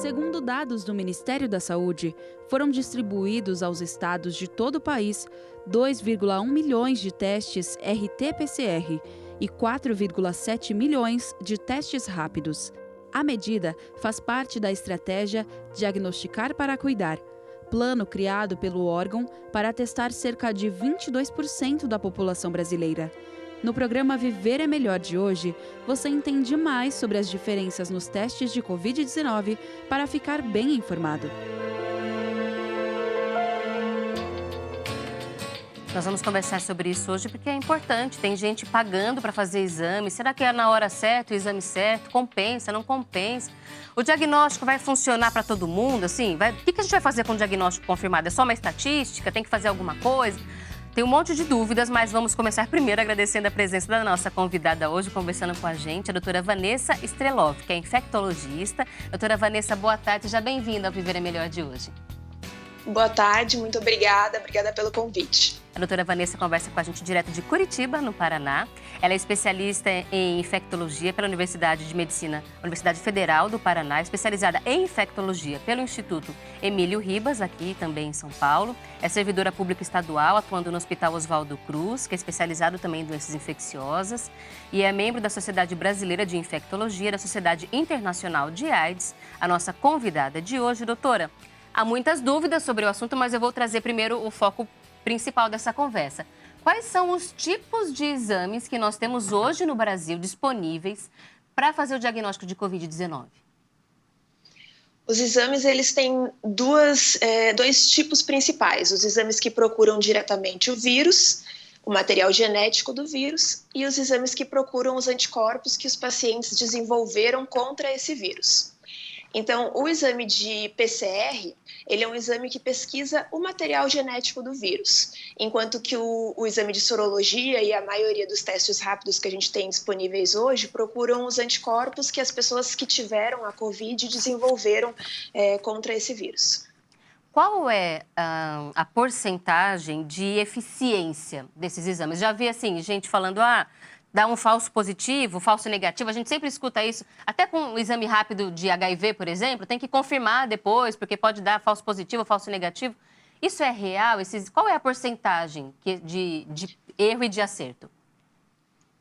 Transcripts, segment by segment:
Segundo dados do Ministério da Saúde, foram distribuídos aos estados de todo o país 2,1 milhões de testes RT-PCR e 4,7 milhões de testes rápidos. A medida faz parte da estratégia Diagnosticar para Cuidar, plano criado pelo órgão para testar cerca de 22% da população brasileira. No programa Viver é Melhor de hoje, você entende mais sobre as diferenças nos testes de Covid-19 para ficar bem informado. Nós vamos conversar sobre isso hoje porque é importante. Tem gente pagando para fazer exame. Será que é na hora certa, o exame certo? Compensa, não compensa? O diagnóstico vai funcionar para todo mundo? Assim, o que a gente vai fazer com o diagnóstico confirmado? É só uma estatística? Tem que fazer alguma coisa? Tem um monte de dúvidas, mas vamos começar primeiro agradecendo a presença da nossa convidada hoje, conversando com a gente, a doutora Vanessa Strelov, que é infectologista. Doutora Vanessa, boa tarde, seja bem-vinda ao Viver é Melhor de hoje. Boa tarde, muito obrigada pelo convite. A doutora Vanessa conversa com a gente direto de Curitiba, no Paraná. Ela é especialista em infectologia pela Universidade de Medicina, Universidade Federal do Paraná, especializada em infectologia pelo Instituto Emílio Ribas, aqui também em São Paulo. É servidora pública estadual, atuando no Hospital Oswaldo Cruz, que é especializado também em doenças infecciosas. E é membro da Sociedade Brasileira de Infectologia, da Sociedade Internacional de AIDS. A nossa convidada de hoje, doutora. Há muitas dúvidas sobre o assunto, mas eu vou trazer primeiro o foco principal dessa conversa. Quais são os tipos de exames que nós temos hoje no Brasil disponíveis para fazer o diagnóstico de Covid-19? Os exames, eles têm dois tipos principais. Os exames que procuram diretamente o vírus, o material genético do vírus, e os exames que procuram os anticorpos que os pacientes desenvolveram contra esse vírus. Então, o exame de PCR, ele é um exame que pesquisa o material genético do vírus, enquanto que o exame de sorologia e a maioria dos testes rápidos que a gente tem disponíveis hoje procuram os anticorpos que as pessoas que tiveram a Covid desenvolveram contra esse vírus. Qual é a porcentagem de eficiência desses exames? Já vi, assim, gente falando, dá um falso positivo, falso negativo, a gente sempre escuta isso, até com o exame rápido de HIV, por exemplo, tem que confirmar depois, porque pode dar falso positivo, falso negativo. Isso é real? Qual é a porcentagem de erro e de acerto?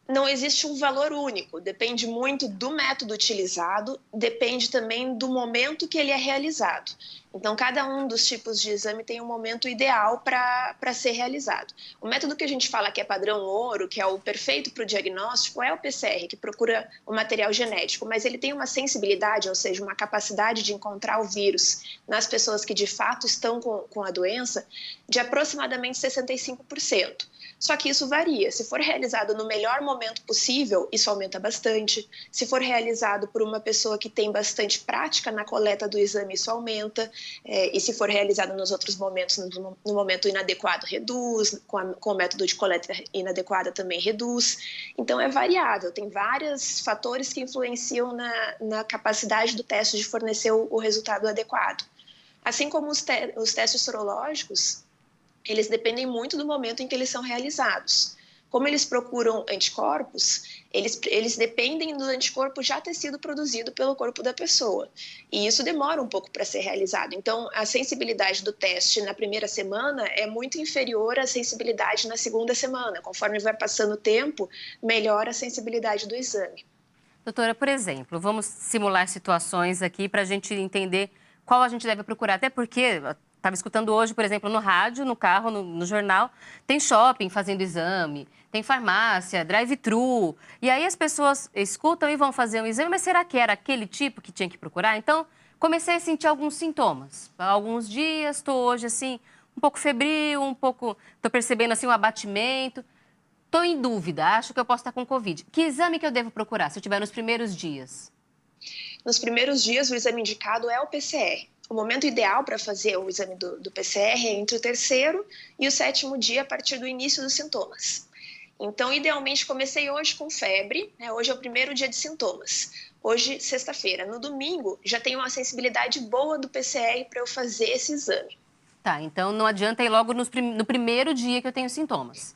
Não existe um valor único, depende muito do método utilizado, depende também do momento que ele é realizado. Então, cada um dos tipos de exame tem um momento ideal para ser realizado. O método que a gente fala que é padrão ouro, que é o perfeito para o diagnóstico, é o PCR, que procura o material genético, mas ele tem uma sensibilidade, ou seja, uma capacidade de encontrar o vírus nas pessoas que de fato estão com a doença, de aproximadamente 65%. Só que isso varia. Se for realizado no melhor momento possível, isso aumenta bastante. Se for realizado por uma pessoa que tem bastante prática na coleta do exame, isso aumenta. E se for realizado nos outros momentos, no momento inadequado, reduz. Com o método de coleta inadequada também reduz. Então, é variável. Tem vários fatores que influenciam na capacidade do teste de fornecer o resultado adequado. Assim como os testes sorológicos, eles dependem muito do momento em que eles são realizados. Como eles procuram anticorpos, eles dependem do anticorpo já ter sido produzido pelo corpo da pessoa. E isso demora um pouco para ser realizado. Então, a sensibilidade do teste na primeira semana é muito inferior à sensibilidade na segunda semana. Conforme vai passando o tempo, melhora a sensibilidade do exame. Doutora, por exemplo, vamos simular situações aqui para a gente entender qual a gente deve procurar. Até porque... Estava escutando hoje, por exemplo, no rádio, no carro, no jornal, tem shopping fazendo exame, tem farmácia, drive-thru. E aí as pessoas escutam e vão fazer um exame, mas será que era aquele tipo que tinha que procurar? Então, comecei a sentir alguns sintomas. Há alguns dias, estou hoje, assim, um pouco febril, estou percebendo, assim, um abatimento. Estou em dúvida, acho que eu posso estar com Covid. Que exame que eu devo procurar, se eu estiver nos primeiros dias? Nos primeiros dias, o exame indicado é o PCR. O momento ideal para fazer o exame do PCR é entre o 3º e o 7º dia, a partir do início dos sintomas. Então, idealmente, comecei hoje com febre, né? Hoje é o primeiro dia de sintomas. Hoje, sexta-feira. No domingo, já tenho uma sensibilidade boa do PCR para eu fazer esse exame. Tá, então não adianta ir logo no primeiro dia que eu tenho sintomas.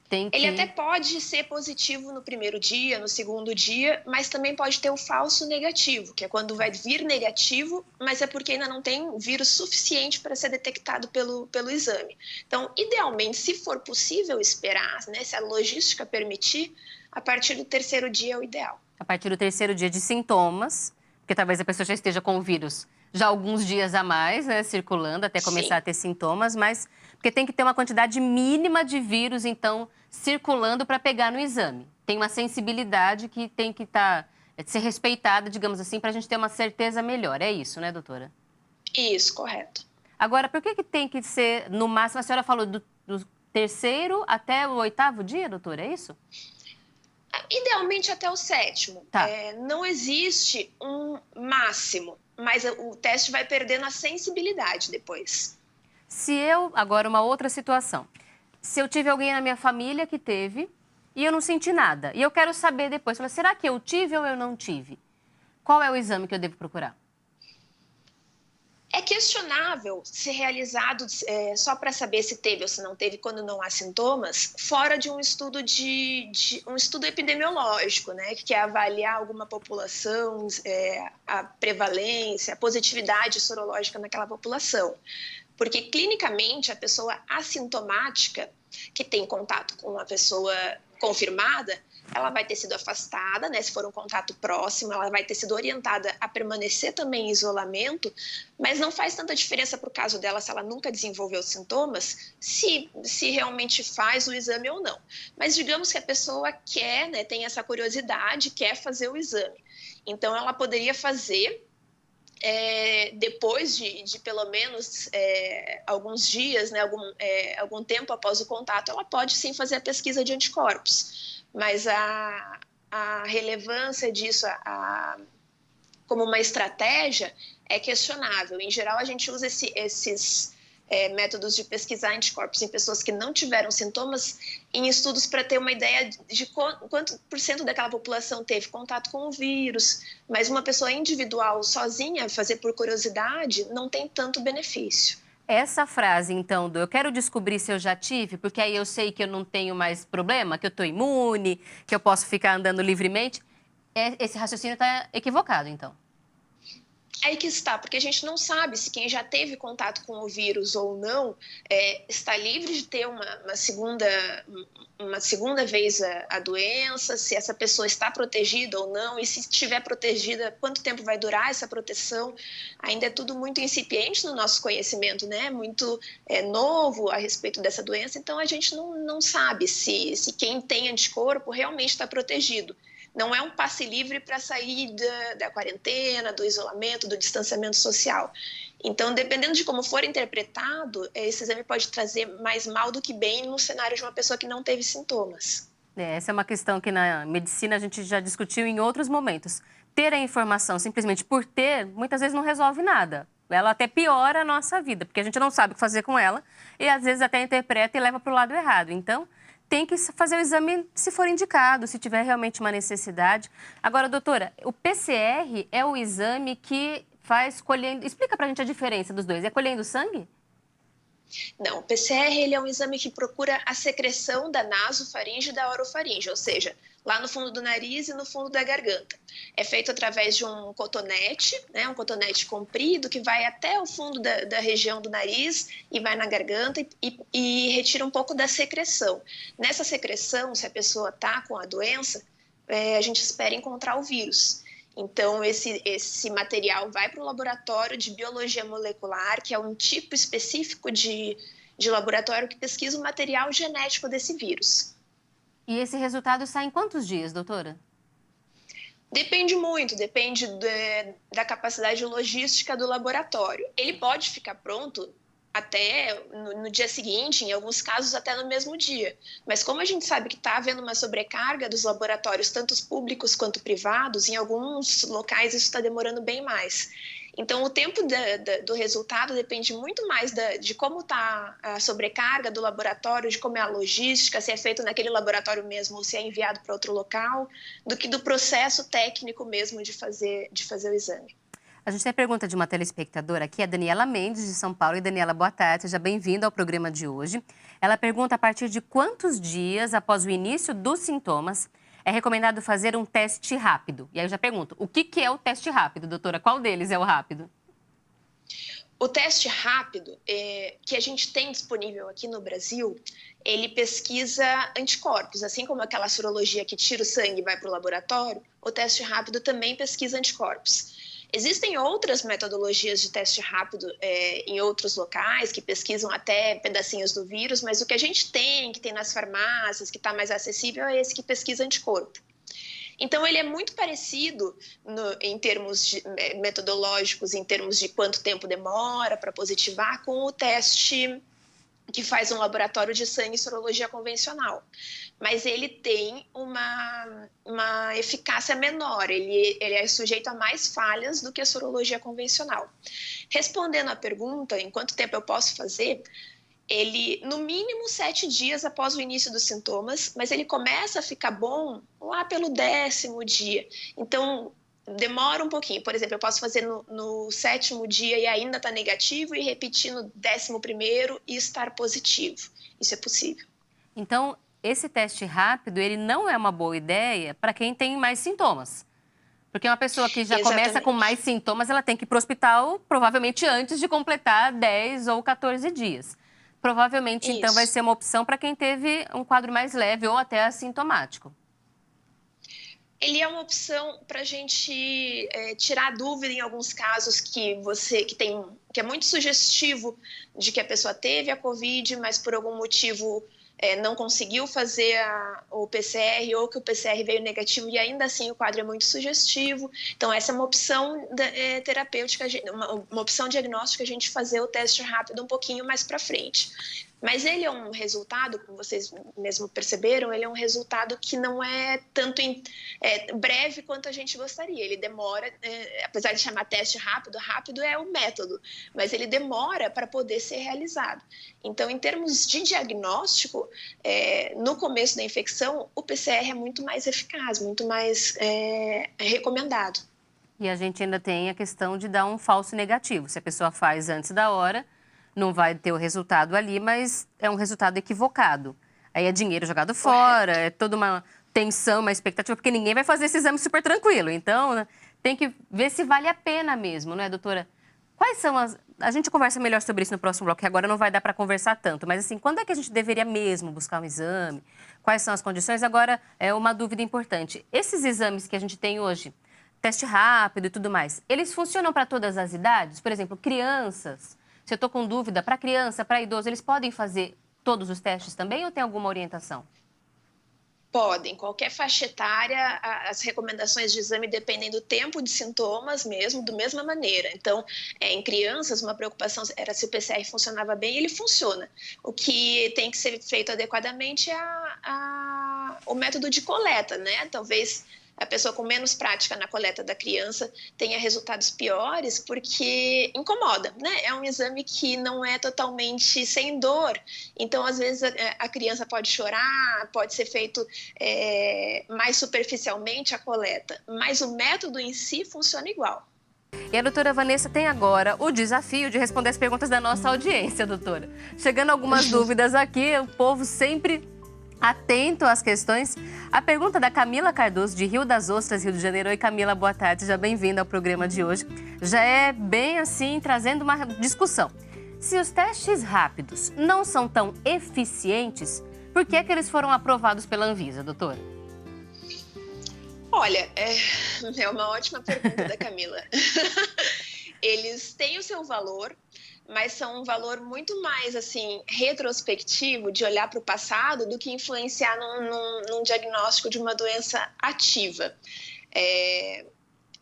Ele até pode ser positivo no primeiro dia, no segundo dia, mas também pode ter o falso negativo, que é quando vai vir negativo, mas é porque ainda não tem vírus suficiente para ser detectado pelo exame. Então, idealmente, se for possível esperar, né, se a logística permitir, a partir do terceiro dia é o ideal. A partir do terceiro dia de sintomas, porque talvez a pessoa já esteja com o vírus já alguns dias a mais, né, circulando, até começar a ter sintomas, mas porque tem que ter uma quantidade mínima de vírus, então, circulando para pegar no exame. Tem uma sensibilidade que tem que ser respeitada, digamos assim, para a gente ter uma certeza melhor. É isso, né, doutora? Isso, correto. Agora, por que tem que ser, no máximo, a senhora falou do terceiro até o oitavo dia, doutora, é isso? Idealmente até o sétimo. Tá. Não existe um máximo, mas o teste vai perdendo a sensibilidade depois. Agora uma outra situação. Se eu tive alguém na minha família que teve e eu não senti nada, e eu quero saber depois, será que eu tive ou eu não tive? Qual é o exame que eu devo procurar? É questionável ser realizado só para saber se teve ou se não teve quando não há sintomas, fora de um estudo um estudo epidemiológico, né, que é avaliar alguma população, a prevalência, a positividade sorológica naquela população. Porque clinicamente a pessoa assintomática que tem contato com uma pessoa confirmada, ela vai ter sido afastada, né? Se for um contato próximo, ela vai ter sido orientada a permanecer também em isolamento, mas não faz tanta diferença para o caso dela se ela nunca desenvolveu sintomas, se realmente faz o exame ou não. Mas digamos que a pessoa quer, né, tem essa curiosidade, quer fazer o exame. Então, ela poderia fazer depois de pelo menos alguns dias, né, algum tempo após o contato, ela pode sim fazer a pesquisa de anticorpos. Mas a relevância disso como uma estratégia é questionável. Em geral, a gente usa esses métodos de pesquisar anticorpos em pessoas que não tiveram sintomas em estudos para ter uma ideia de quanto por cento daquela população teve contato com o vírus, mas uma pessoa individual, sozinha, fazer por curiosidade, não tem tanto benefício. Essa frase, então, eu quero descobrir se eu já tive, porque aí eu sei que eu não tenho mais problema, que eu estou imune, que eu posso ficar andando livremente, esse raciocínio está equivocado, então. Aí que está, porque a gente não sabe se quem já teve contato com o vírus ou não está livre de ter uma segunda vez a doença, se essa pessoa está protegida ou não, e se estiver protegida, quanto tempo vai durar essa proteção. Ainda é tudo muito incipiente no nosso conhecimento, né? Muito novo a respeito dessa doença, então a gente não sabe se quem tem anticorpo realmente está protegido. Não é um passe livre para sair da quarentena, do isolamento, do distanciamento social. Então, dependendo de como for interpretado, esse exame pode trazer mais mal do que bem no cenário de uma pessoa que não teve sintomas. Essa é uma questão que na medicina a gente já discutiu em outros momentos. Ter a informação simplesmente por ter, muitas vezes não resolve nada. Ela até piora a nossa vida, porque a gente não sabe o que fazer com ela e às vezes até interpreta e leva para o lado errado. Então, tem que fazer o exame se for indicado, se tiver realmente uma necessidade. Agora, doutora, o PCR é o exame que faz colhendo... Explica pra gente a diferença dos dois. É colhendo sangue? Não, o PCR ele é um exame que procura a secreção da nasofaringe e da orofaringe, ou seja, lá no fundo do nariz e no fundo da garganta. É feito através de um cotonete, né, um cotonete comprido que vai até o fundo da região do nariz e vai na garganta e retira um pouco da secreção. Nessa secreção, se a pessoa está com a doença, a gente espera encontrar o vírus. Então, esse material vai para o laboratório de biologia molecular, que é um tipo específico de laboratório que pesquisa o material genético desse vírus. E esse resultado sai em quantos dias, doutora? Depende muito, depende da capacidade logística do laboratório. Ele pode ficar pronto até no dia seguinte, em alguns casos até no mesmo dia. Mas como a gente sabe que está havendo uma sobrecarga dos laboratórios, tanto os públicos quanto privados, em alguns locais isso está demorando bem mais. Então, o tempo do resultado depende muito mais de como está a sobrecarga do laboratório, de como é a logística, se é feito naquele laboratório mesmo ou se é enviado para outro local, do que do processo técnico mesmo de fazer o exame. A gente tem a pergunta de uma telespectadora aqui, a Daniela Mendes, de São Paulo. E Daniela, boa tarde, seja bem-vinda ao programa de hoje. Ela pergunta a partir de quantos dias após o início dos sintomas é recomendado fazer um teste rápido. E aí eu já pergunto, o que é o teste rápido, doutora? Qual deles é o rápido? O teste rápido que a gente tem disponível aqui no Brasil, ele pesquisa anticorpos. Assim como aquela sorologia que tira o sangue e vai para o laboratório, o teste rápido também pesquisa anticorpos. Existem outras metodologias de teste rápido em outros locais, que pesquisam até pedacinhos do vírus, mas o que a gente tem, que tem nas farmácias, que está mais acessível, é esse que pesquisa anticorpo. Então, ele é muito parecido em termos metodológicos, em termos de quanto tempo demora para positivar, com o teste que faz um laboratório de sangue e sorologia convencional. Mas ele tem uma eficácia menor, ele é sujeito a mais falhas do que a sorologia convencional. Respondendo à pergunta, em quanto tempo eu posso fazer, ele, no mínimo, 7 dias após o início dos sintomas, mas ele começa a ficar bom lá pelo 10º dia. Então, demora um pouquinho. Por exemplo, eu posso fazer no 7º dia e ainda está negativo e repetir no 11º e estar positivo. Isso é possível. Então, esse teste rápido, ele não é uma boa ideia para quem tem mais sintomas. Porque uma pessoa que já começa com mais sintomas, ela tem que ir para o hospital provavelmente antes de completar 10 ou 14 dias. Provavelmente, então, vai ser uma opção para quem teve um quadro mais leve ou até assintomático. Ele é uma opção para a gente tirar dúvida em alguns casos que é muito sugestivo de que a pessoa teve a Covid, mas por algum motivo não conseguiu fazer o PCR ou que o PCR veio negativo e ainda assim o quadro é muito sugestivo. Então, essa é uma opção terapêutica, uma opção diagnóstica, a gente fazer o teste rápido um pouquinho mais para frente. Mas ele é um resultado, como vocês mesmo perceberam, ele é um resultado que não é tanto breve quanto a gente gostaria. Ele demora, apesar de chamar teste rápido, rápido é o método, mas ele demora para poder ser realizado. Então, em termos de diagnóstico, no começo da infecção, o PCR é muito mais eficaz, muito mais recomendado. E a gente ainda tem a questão de dar um falso negativo. Se a pessoa faz antes da hora, não vai ter o resultado ali, mas é um resultado equivocado. Aí é dinheiro jogado fora, é toda uma tensão, uma expectativa, porque ninguém vai fazer esse exame super tranquilo. Então, né, tem que ver se vale a pena mesmo, não é, doutora? Quais são as... A gente conversa melhor sobre isso no próximo bloco, que agora não vai dar para conversar tanto. Mas, assim, quando é que a gente deveria mesmo buscar um exame? Quais são as condições? Agora, é uma dúvida importante. Esses exames que a gente tem hoje, teste rápido e tudo mais, eles funcionam para todas as idades? Por exemplo, crianças... Se eu estou com dúvida, para criança, para idoso, eles podem fazer todos os testes também ou tem alguma orientação? Podem. Qualquer faixa etária, as recomendações de exame dependem do tempo de sintomas mesmo, da mesma maneira. Então, em crianças, uma preocupação era se o PCR funcionava bem, ele funciona. O que tem que ser feito adequadamente é o método de coleta, né? Talvez a pessoa com menos prática na coleta da criança tenha resultados piores porque incomoda, né? É um exame que não é totalmente sem dor, então às vezes a criança pode chorar, pode ser feito mais superficialmente a coleta, mas o método em si funciona igual. E a doutora Vanessa tem agora o desafio de responder as perguntas da nossa audiência, doutora. Chegando algumas dúvidas aqui, o povo sempre... atento às questões. A pergunta da Camila Cardoso, de Rio das Ostras, Rio de Janeiro. Oi, Camila, boa tarde, seja bem-vinda ao programa de hoje. Já é bem assim, trazendo uma discussão. Se os testes rápidos não são tão eficientes, por que eles foram aprovados pela Anvisa, doutora? Olha, é uma ótima pergunta da Camila. Eles têm o seu valor, mas são um valor muito mais assim retrospectivo, de olhar para o passado, do que influenciar num diagnóstico de uma doença ativa.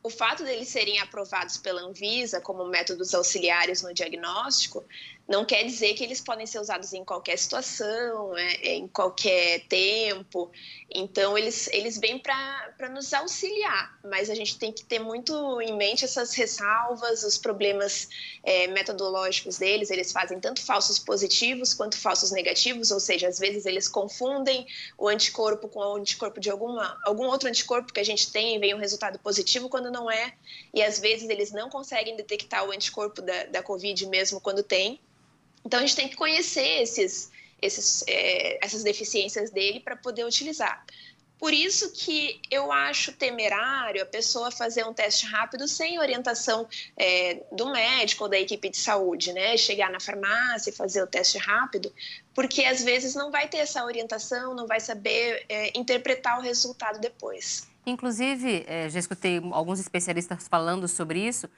O fato deles serem aprovados pela Anvisa como métodos auxiliares no diagnóstico Não quer dizer que eles podem ser usados em qualquer situação, em qualquer tempo. Então, eles vêm para nos auxiliar, mas a gente tem que ter muito em mente essas ressalvas, os problemas metodológicos deles. Eles fazem tanto falsos positivos quanto falsos negativos, ou seja, às vezes eles confundem o anticorpo com o anticorpo de algum outro anticorpo que a gente tem e vem um resultado positivo quando não é. E às vezes eles não conseguem detectar o anticorpo da Covid mesmo quando tem. Então, a gente tem que conhecer essas deficiências dele para poder utilizar. Por isso que eu acho temerário a pessoa fazer um teste rápido sem orientação do médico ou da equipe de saúde, né? Chegar na farmácia e fazer o teste rápido, porque às vezes não vai ter essa orientação, não vai saber interpretar o resultado depois. Inclusive, já escutei alguns especialistas falando sobre isso.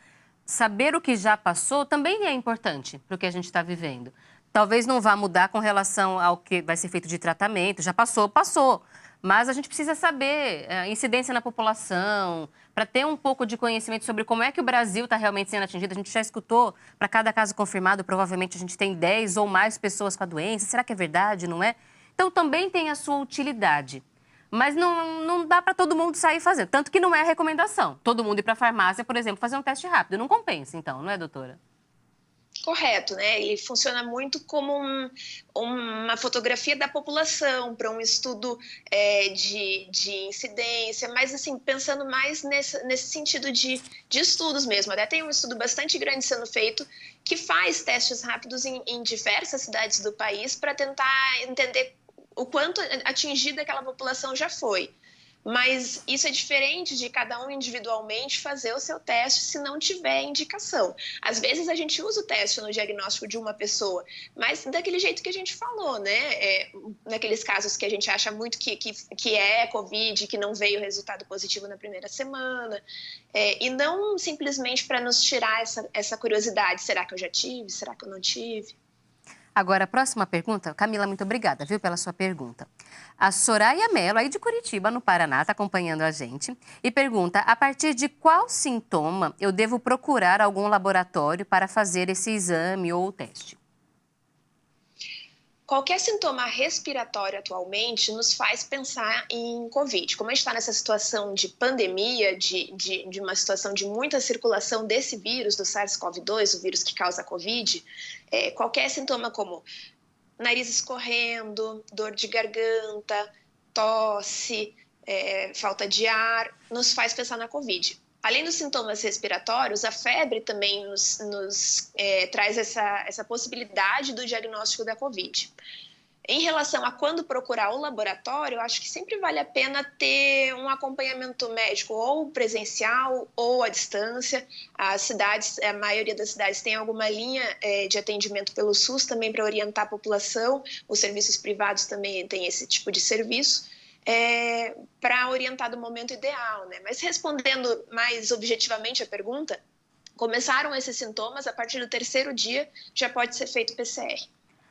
Saber o que já passou também é importante para o que a gente está vivendo. Talvez não vá mudar com relação ao que vai ser feito de tratamento, já passou, passou. Mas a gente precisa saber a incidência na população, para ter um pouco de conhecimento sobre como é que o Brasil está realmente sendo atingido. A gente já escutou, para cada caso confirmado, provavelmente a gente tem 10 ou mais pessoas com a doença. Será que é verdade, não é? Então também tem a sua utilidade. Mas não dá para todo mundo sair fazendo. Tanto que não é a recomendação. Todo mundo ir para a farmácia, por exemplo, fazer um teste rápido. Não compensa, então, não é, doutora? Correto, né? Ele funciona muito como uma fotografia da população para um estudo de incidência, mas assim, pensando mais nesse sentido de estudos mesmo. Até tem um estudo bastante grande sendo feito que faz testes rápidos em diversas cidades do país para tentar entender o quanto atingida aquela população já foi. Mas isso é diferente de cada um individualmente fazer o seu teste se não tiver indicação. Às vezes a gente usa o teste no diagnóstico de uma pessoa, mas daquele jeito que a gente falou, né? Naqueles casos que a gente acha muito que é Covid, que não veio resultado positivo na primeira semana, e não simplesmente para nos tirar essa curiosidade. Será que eu já tive? Será que eu não tive? Agora, a próxima pergunta. Camila, muito obrigada, viu, pela sua pergunta. A Soraya Mello, aí de Curitiba, no Paraná, está acompanhando a gente e pergunta: a partir de qual sintoma eu devo procurar algum laboratório para fazer esse exame ou teste? Qualquer sintoma respiratório atualmente nos faz pensar em Covid. Como a gente está nessa situação de pandemia, de uma situação de muita circulação desse vírus, do SARS-CoV-2, o vírus que causa a Covid, qualquer sintoma como nariz escorrendo, dor de garganta, tosse, falta de ar, nos faz pensar na Covid. Além dos sintomas respiratórios, a febre também nos traz essa possibilidade do diagnóstico da Covid. Em relação a quando procurar o laboratório, eu acho que sempre vale a pena ter um acompanhamento médico ou presencial ou à distância. A maioria das cidades tem alguma linha de atendimento pelo SUS também para orientar a população. Os serviços privados também têm esse tipo de serviço. Para orientar do momento ideal, né? Mas respondendo mais objetivamente a pergunta, começaram esses sintomas, a partir do 3º dia já pode ser feito PCR.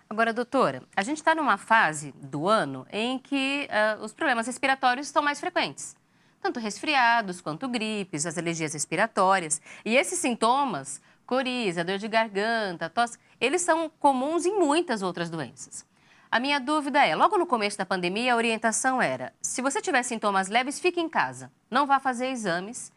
Agora, doutora, a gente está numa fase do ano em que os problemas respiratórios estão mais frequentes. Tanto resfriados quanto gripes, as alergias respiratórias. E esses sintomas, coriza, dor de garganta, tosse, eles são comuns em muitas outras doenças. A minha dúvida é, logo no começo da pandemia, a orientação era: se você tiver sintomas leves, fique em casa, não vá fazer exames,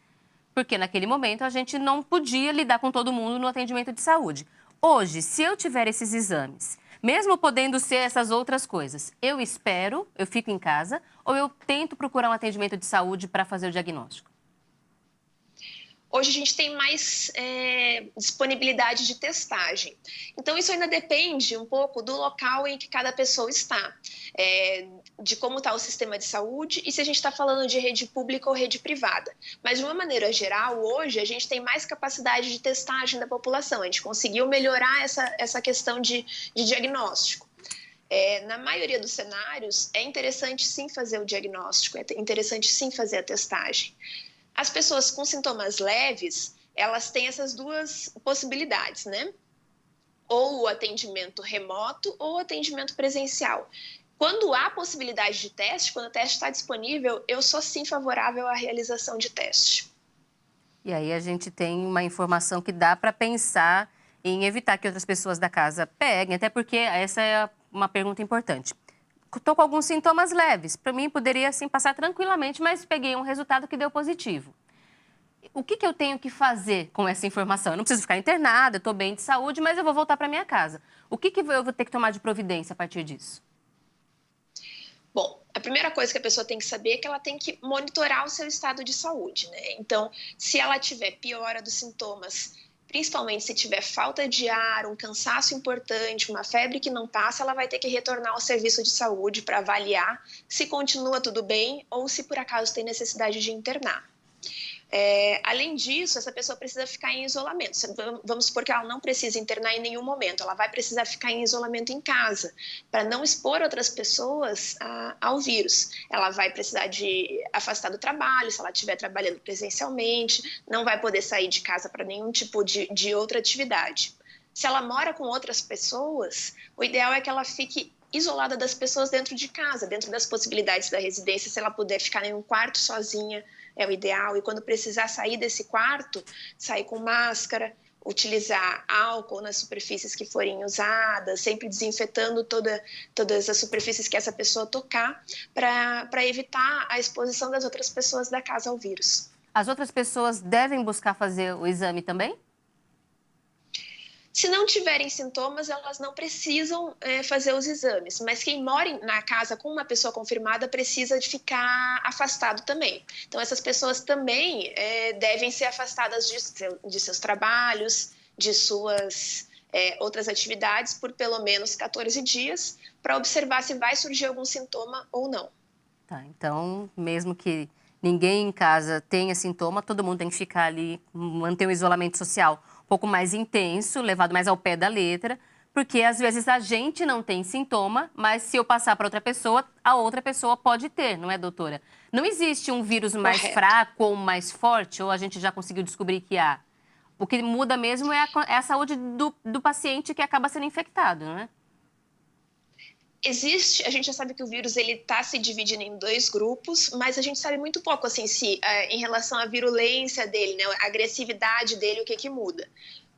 porque naquele momento a gente não podia lidar com todo mundo no atendimento de saúde. Hoje, se eu tiver esses exames, mesmo podendo ser essas outras coisas, eu espero, eu fico em casa, ou eu tento procurar um atendimento de saúde para fazer o diagnóstico? Hoje a gente tem mais disponibilidade de testagem. Então, isso ainda depende um pouco do local em que cada pessoa está, de como está o sistema de saúde e se a gente está falando de rede pública ou rede privada. Mas, de uma maneira geral, hoje a gente tem mais capacidade de testagem da população. A gente conseguiu melhorar essa questão de diagnóstico. Na maioria dos cenários, é interessante sim fazer o diagnóstico, é interessante sim fazer a testagem. As pessoas com sintomas leves, elas têm essas duas possibilidades, né? Ou o atendimento remoto ou o atendimento presencial. Quando há possibilidade de teste, quando o teste está disponível, eu sou sim favorável à realização de teste. E aí a gente tem uma informação que dá para pensar em evitar que outras pessoas da casa peguem, até porque essa é uma pergunta importante. Estou com alguns sintomas leves, para mim poderia assim passar tranquilamente, mas peguei um resultado que deu positivo. O que eu tenho que fazer com essa informação? Eu não preciso ficar internada, eu estou bem de saúde, mas eu vou voltar para minha casa. O que eu vou ter que tomar de providência a partir disso? Bom, a primeira coisa que a pessoa tem que saber é que ela tem que monitorar o seu estado de saúde, né? Então, se ela tiver piora dos sintomas, principalmente se tiver falta de ar, um cansaço importante, uma febre que não passa, ela vai ter que retornar ao serviço de saúde para avaliar se continua tudo bem ou se por acaso tem necessidade de internar. Além disso, essa pessoa precisa ficar em isolamento. Vamos supor que ela não precisa internar em nenhum momento, ela vai precisar ficar em isolamento em casa, para não expor outras pessoas ao vírus. Ela vai precisar de afastar do trabalho, se ela estiver trabalhando presencialmente, não vai poder sair de casa para nenhum tipo de outra atividade. Se ela mora com outras pessoas, o ideal é que ela fique isolada das pessoas dentro de casa, dentro das possibilidades da residência. Se ela puder ficar em um quarto sozinha, é o ideal. E quando precisar sair desse quarto, sair com máscara, utilizar álcool nas superfícies que forem usadas, sempre desinfetando todas as superfícies que essa pessoa tocar, para evitar a exposição das outras pessoas da casa ao vírus. As outras pessoas devem buscar fazer o exame também? Se não tiverem sintomas, elas não precisam fazer os exames, mas quem mora na casa com uma pessoa confirmada precisa de ficar afastado também. Então, essas pessoas também devem ser afastadas de seus trabalhos, de suas outras atividades por pelo menos 14 dias, para observar se vai surgir algum sintoma ou não. Tá, então, mesmo que ninguém em casa tenha sintoma, todo mundo tem que ficar ali, manter um isolamento social um pouco mais intenso, levado mais ao pé da letra, porque às vezes a gente não tem sintoma, mas se eu passar para outra pessoa, a outra pessoa pode ter, não é, doutora? Não existe um vírus mais fraco ou mais forte, ou a gente já conseguiu descobrir que há? O que muda mesmo é a saúde do paciente que acaba sendo infectado, não é? Existe, a gente já sabe que o vírus ele está se dividindo em 2 grupos, mas a gente sabe muito pouco assim em relação à virulência dele, né, a agressividade dele, o que muda.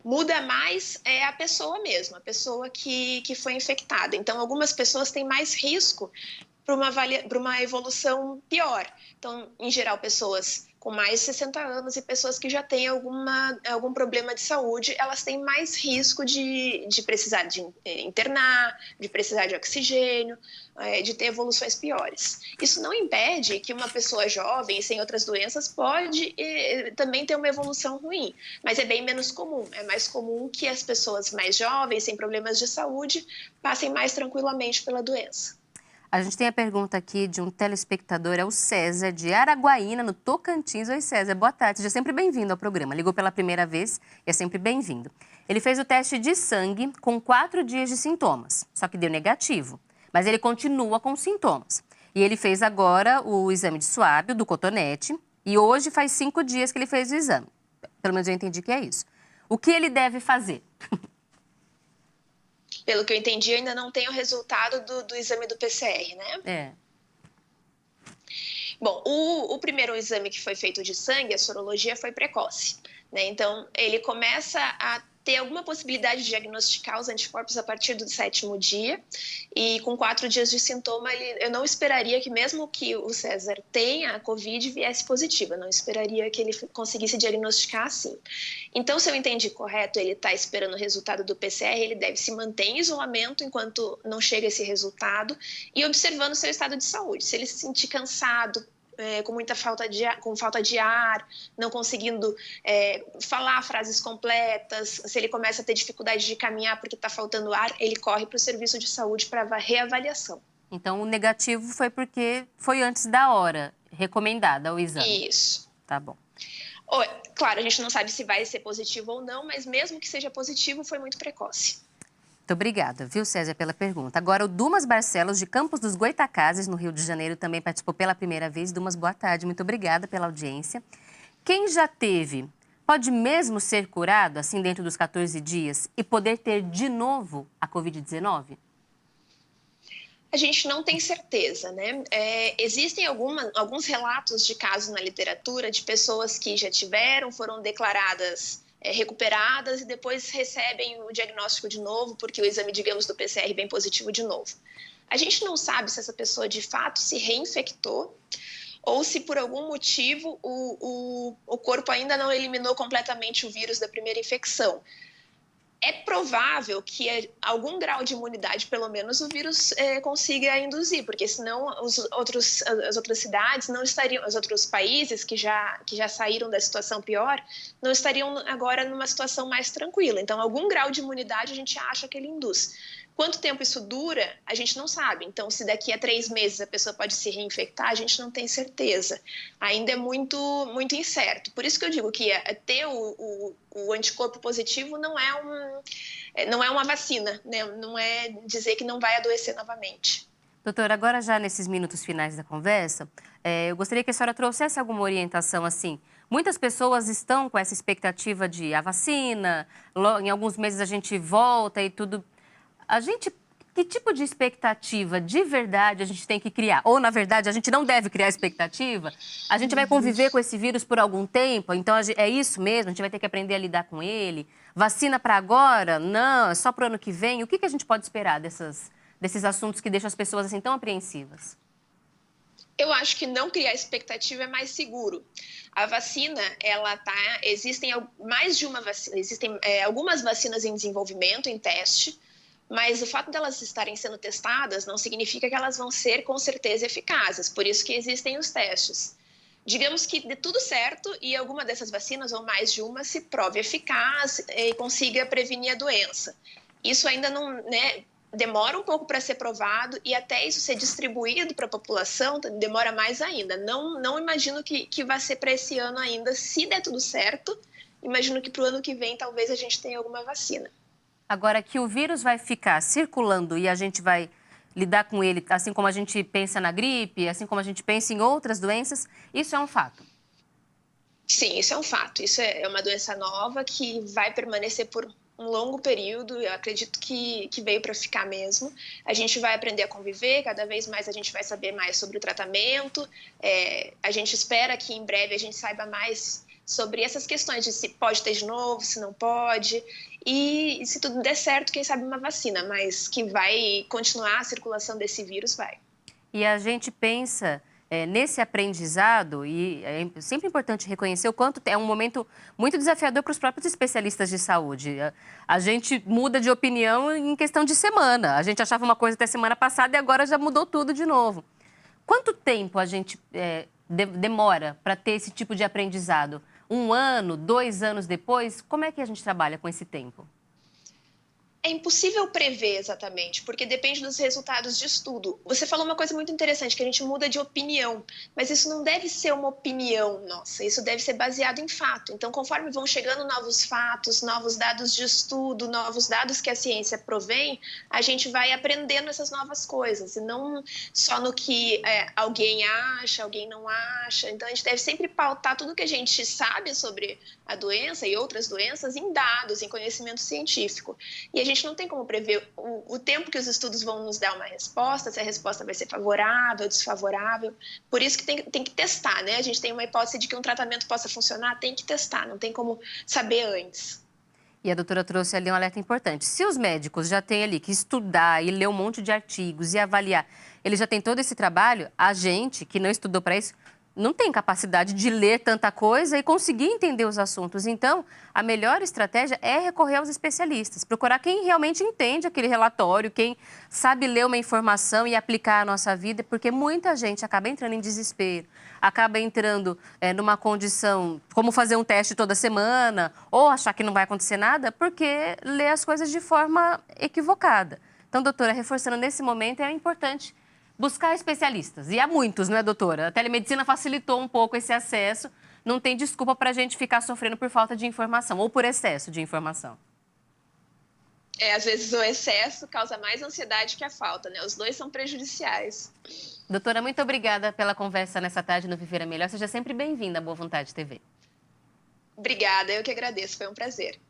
Muda mais é a pessoa mesmo, a pessoa que foi infectada. Então, algumas pessoas têm mais risco para uma evolução pior. Então, em geral, pessoas com mais de 60 anos e pessoas que já têm algum problema de saúde, elas têm mais risco de precisar de internar, de precisar de oxigênio, de ter evoluções piores. Isso não impede que uma pessoa jovem, sem outras doenças, pode também ter uma evolução ruim, mas é bem menos comum. É mais comum que as pessoas mais jovens, sem problemas de saúde, passem mais tranquilamente pela doença. A gente tem a pergunta aqui de um telespectador, é o César, de Araguaína, no Tocantins. Oi, César, boa tarde. Seja sempre bem-vindo ao programa. Ligou pela primeira vez e é sempre bem-vindo. Ele fez o teste de sangue com 4 dias de sintomas, só que deu negativo. Mas ele continua com sintomas. E ele fez agora o exame de suábio, do cotonete, e hoje faz 5 dias que ele fez o exame. Pelo menos eu entendi que é isso. O que ele deve fazer? Pelo que eu entendi, ainda não tem o resultado do exame do PCR, né? Bom, o primeiro exame que foi feito de sangue, a sorologia, foi precoce, né? Então, ele começa a ter alguma possibilidade de diagnosticar os anticorpos a partir do 7º dia, e com 4 dias de sintoma, eu não esperaria que, mesmo que o César tenha a Covid, viesse positiva, não esperaria que ele conseguisse diagnosticar assim. Então, se eu entendi correto, ele está esperando o resultado do PCR, ele deve se manter em isolamento enquanto não chega esse resultado e observando o seu estado de saúde. Se ele se sentir cansado, com muita falta de ar, não conseguindo falar frases completas, se ele começa a ter dificuldade de caminhar porque está faltando ar, ele corre para o serviço de saúde para reavaliação. Então, o negativo foi porque foi antes da hora recomendada o exame. Isso. Tá bom. Claro, a gente não sabe se vai ser positivo ou não, mas mesmo que seja positivo, foi muito precoce. Muito obrigada, viu, César, pela pergunta. Agora, o Dumas Barcelos, de Campos dos Goitacazes, no Rio de Janeiro, também participou pela primeira vez. Dumas, boa tarde. Muito obrigada pela audiência. Quem já teve, pode mesmo ser curado, assim, dentro dos 14 dias, e poder ter de novo a Covid-19? A gente não tem certeza, né? Existem alguns relatos de casos na literatura de pessoas que já tiveram, foram declaradas recuperadas e depois recebem o diagnóstico de novo, porque o exame, digamos, do PCR vem positivo de novo. A gente não sabe se essa pessoa de fato se reinfectou ou se por algum motivo o corpo ainda não eliminou completamente o vírus da primeira infecção. É provável que algum grau de imunidade, pelo menos, o vírus consiga induzir, porque senão as outras cidades não estariam, os outros países que já saíram da situação pior, não estariam agora numa situação mais tranquila. Então, algum grau de imunidade a gente acha que ele induz. Quanto tempo isso dura, a gente não sabe. Então, se daqui a 3 meses a pessoa pode se reinfectar, a gente não tem certeza. Ainda é muito, muito incerto. Por isso que eu digo que ter o anticorpo positivo não é uma vacina, né? Não é dizer que não vai adoecer novamente. Doutora, agora já nesses minutos finais da conversa, eu gostaria que a senhora trouxesse alguma orientação assim. Muitas pessoas estão com essa expectativa de a vacina, em alguns meses a gente volta e tudo. Que tipo de expectativa de verdade a gente tem que criar? Ou, na verdade, a gente não deve criar expectativa? A gente vai conviver com esse vírus por algum tempo? Então, é isso mesmo? A gente vai ter que aprender a lidar com ele? Vacina para agora? Não, é só para o ano que vem? O que a gente pode esperar desses assuntos que deixam as pessoas assim tão apreensivas? Eu acho que não criar expectativa é mais seguro. A vacina, existem mais de uma vacina, existem algumas vacinas em desenvolvimento, em teste, mas o fato delas estarem sendo testadas não significa que elas vão ser com certeza eficazes, por isso que existem os testes. Digamos que dê tudo certo e alguma dessas vacinas, ou mais de uma, se prove eficaz e consiga prevenir a doença. Isso ainda não, demora um pouco para ser provado e até isso ser distribuído para a população demora mais ainda. Não imagino que vai ser para esse ano ainda. Se der tudo certo, imagino que para o ano que vem talvez a gente tenha alguma vacina. Agora, que o vírus vai ficar circulando e a gente vai lidar com ele, assim como a gente pensa na gripe, assim como a gente pensa em outras doenças, isso é um fato. Sim, isso é um fato. Isso é uma doença nova que vai permanecer por um longo período. Eu acredito que veio para ficar mesmo. A gente vai aprender a conviver, cada vez mais a gente vai saber mais sobre o tratamento. A gente espera que em breve a gente saiba mais sobre essas questões de se pode ter de novo, se não pode. E se tudo der certo, quem sabe uma vacina, mas que vai continuar a circulação desse vírus, vai. E a gente pensa nesse aprendizado, e é sempre importante reconhecer o quanto é um momento muito desafiador para os próprios especialistas de saúde. A gente muda de opinião em questão de semana. A gente achava uma coisa até semana passada e agora já mudou tudo de novo. Quanto tempo a gente demora para ter esse tipo de aprendizado? 1 ano, 2 anos depois? Como é que a gente trabalha com esse tempo? É impossível prever exatamente, porque depende dos resultados de estudo. Você falou uma coisa muito interessante, que a gente muda de opinião, mas isso não deve ser uma opinião nossa, isso deve ser baseado em fato. Então, conforme vão chegando novos fatos, novos dados de estudo, novos dados que a ciência provém, a gente vai aprendendo essas novas coisas, e não só no que alguém acha, alguém não acha. Então, a gente deve sempre pautar tudo que a gente sabe sobre a doença e outras doenças em dados, em conhecimento científico. E a gente não tem como prever o tempo que os estudos vão nos dar uma resposta, se a resposta vai ser favorável, desfavorável. Por isso que tem que testar, né? A gente tem uma hipótese de que um tratamento possa funcionar, tem que testar, não tem como saber antes. E a doutora trouxe ali um alerta importante. Se os médicos já têm ali que estudar e ler um monte de artigos e avaliar, eles já têm todo esse trabalho, a gente que não estudou para isso não tem capacidade de ler tanta coisa e conseguir entender os assuntos. Então, a melhor estratégia é recorrer aos especialistas, procurar quem realmente entende aquele relatório, quem sabe ler uma informação e aplicar à nossa vida, porque muita gente acaba entrando em desespero, acaba entrando numa condição como fazer um teste toda semana ou achar que não vai acontecer nada, porque lê as coisas de forma equivocada. Então, doutora, reforçando nesse momento, é importante buscar especialistas. E há muitos, não é, doutora? A telemedicina facilitou um pouco esse acesso. Não tem desculpa para a gente ficar sofrendo por falta de informação ou por excesso de informação. Às vezes o excesso causa mais ansiedade que a falta, né? Os dois são prejudiciais. Doutora, muito obrigada pela conversa nessa tarde no Viver é Melhor. Seja sempre bem-vinda à Boa Vontade TV. Obrigada, eu que agradeço. Foi um prazer.